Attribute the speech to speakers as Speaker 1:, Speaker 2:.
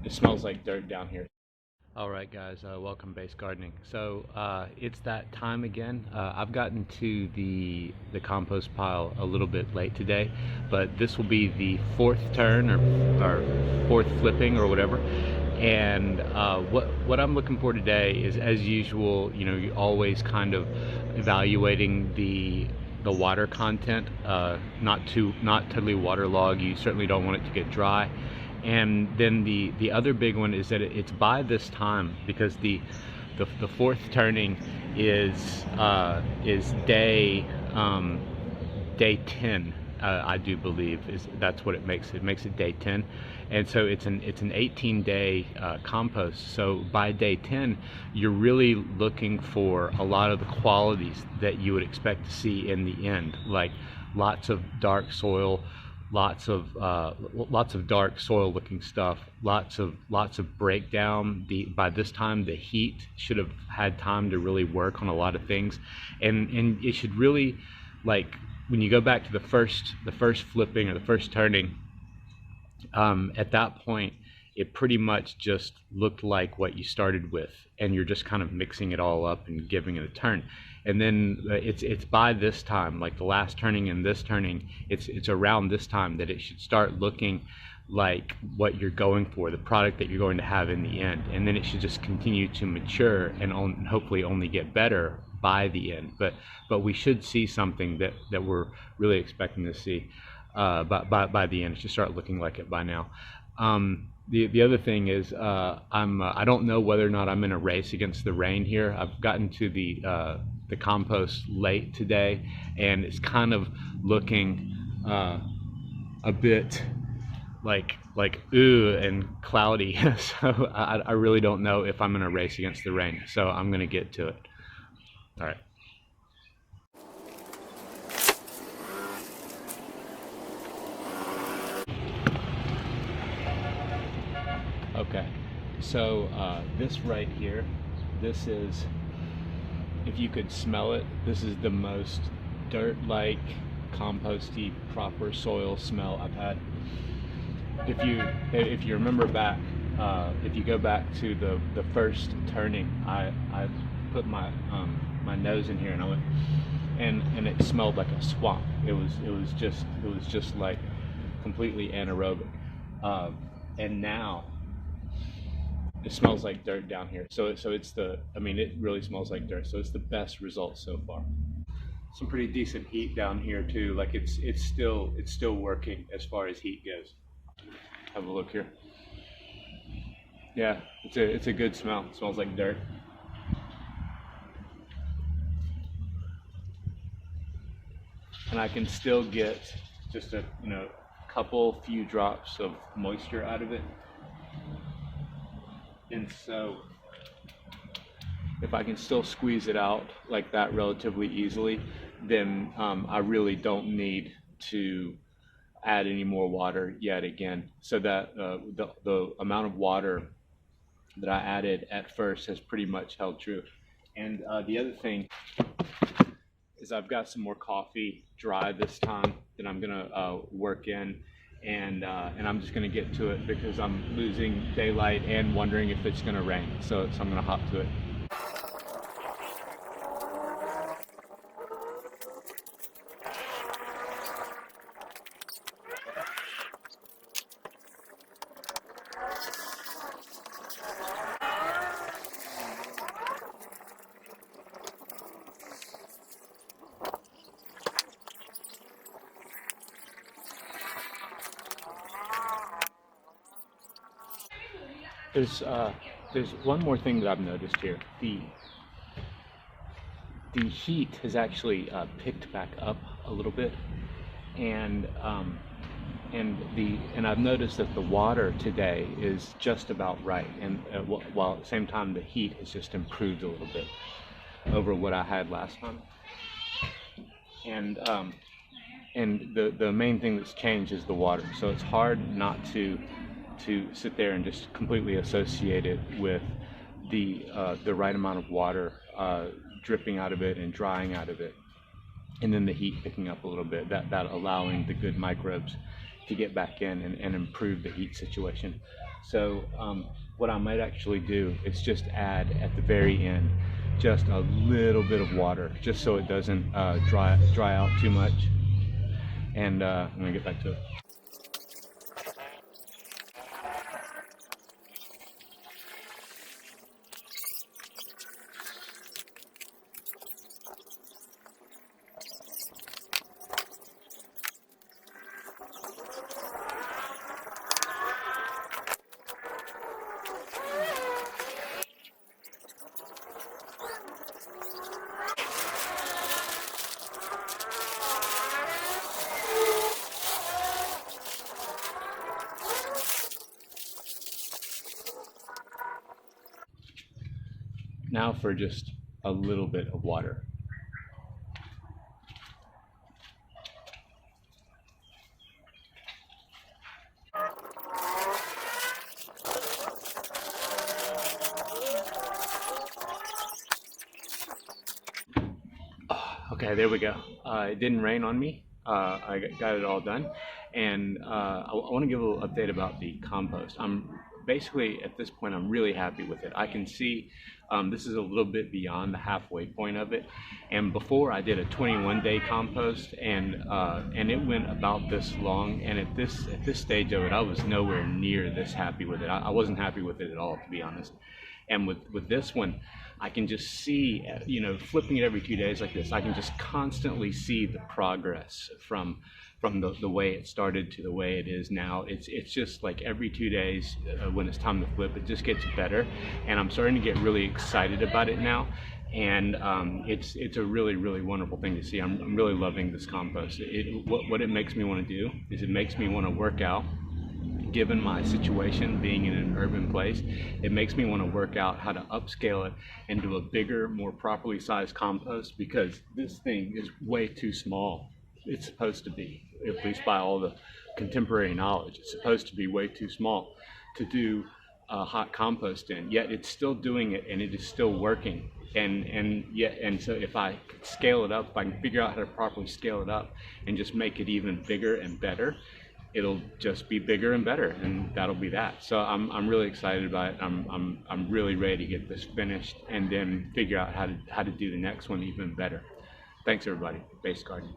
Speaker 1: It smells like dirt down here. All right, guys, welcome Base Gardening. So it's that time again. I've gotten to the compost pile a little bit late today, but this will be the fourth turn or fourth flipping or whatever. And what I'm looking for today is, as usual, you always kind of evaluating the water content, not totally waterlogged. You certainly don't want it to get dry. And then the other big one is that it's by this time, because the fourth turning is day 10. I do believe that's what it makes. It makes it day 10, and so it's an 18-day compost. So by day 10, you're really looking for a lot of the qualities that you would expect to see in the end, like lots of dark soil, lots of dark soil looking stuff, lots of breakdown. By this time, the heat should have had time to really work on a lot of things, and it should really, like, when you go back to the first flipping or the first turning, at that point it pretty much just looked like what you started with, and you're just kind of mixing it all up and giving it a turn. And then it's by this time, like the last turning and this turning, it's around this time that it should start looking like what you're going for, the product that you're going to have in the end. And then it should just continue to mature and hopefully only get better by the end. But we should see something that we're really expecting to see by the end. It should start looking like it by now. The other thing is, I don't know whether or not I'm in a race against the rain here. I've gotten to the compost late today, and it's kind of looking a bit like ooh and cloudy. So I really don't know if I'm in a race against the rain. So I'm gonna get to it. All right. Okay, so this right here, this is, if you could smell it, this is the most dirt-like, composty, proper soil smell I've had. If you remember back, if you go back to the first turning, I put my my nose in here and I went, and it smelled like a swamp. It was just like completely anaerobic, and now it smells like dirt down here. So it's I mean, it really smells like dirt. So it's the best result so far. Some pretty decent heat down here too. Like it's still working as far as heat goes. Have a look here. Yeah, it's a good smell. It smells like dirt. And I can still get just a couple few drops of moisture out of it. And so if I can still squeeze it out like that relatively easily, then I really don't need to add any more water yet again. So that the amount of water that I added at first has pretty much held true. And the other thing is, I've got some more coffee dry this time that I'm gonna work in, and I'm just gonna get to it because I'm losing daylight and wondering if it's gonna rain. So I'm gonna hop to it. There's one more thing that I've noticed here. The heat has actually picked back up a little bit, and and I've noticed that the water today is just about right, and while at the same time the heat has just improved a little bit over what I had last time. And the main thing that's changed is the water. So it's hard not to sit there and just completely associate it with the right amount of water dripping out of it and drying out of it, and then the heat picking up a little bit, that allowing the good microbes to get back in and improve the heat situation. So what I might actually do is just add at the very end just a little bit of water, just so it doesn't dry out too much. And I'm gonna get back to it. Now for just a little bit of water. Okay, there we go. It didn't rain on me. I got it all done. And I want to give a little update about the compost. I'm basically, at this point, I'm really happy with it. I can see this is a little bit beyond the halfway point of it. And before I did a 21-day compost, and it went about this long. And at this stage of it, I was nowhere near this happy with it. I wasn't happy with it at all, to be honest. And with this one, I can just see, flipping it every 2 days like this, I can just constantly see the progress from the way it started to the way it is now. It's just like every 2 days when it's time to flip, it just gets better. And I'm starting to get really excited about it now. And it's a really, really wonderful thing to see. I'm really loving this compost. What it makes me want to do is it makes me want to work out. Given my situation being in an urban place, it makes me want to work out how to upscale it into a bigger, more properly sized compost, because this thing is way too small. It's supposed to be, at least by all the contemporary knowledge, it's supposed to be way too small to do hot compost in, yet it's still doing it and it is still working. And so if I could scale it up, if I can figure out how to properly scale it up and just make it even bigger and better, it'll just be bigger and better, and that'll be that. So I'm really excited about it. I'm really ready to get this finished and then figure out how to do the next one even better. Thanks everybody. Base Gardening.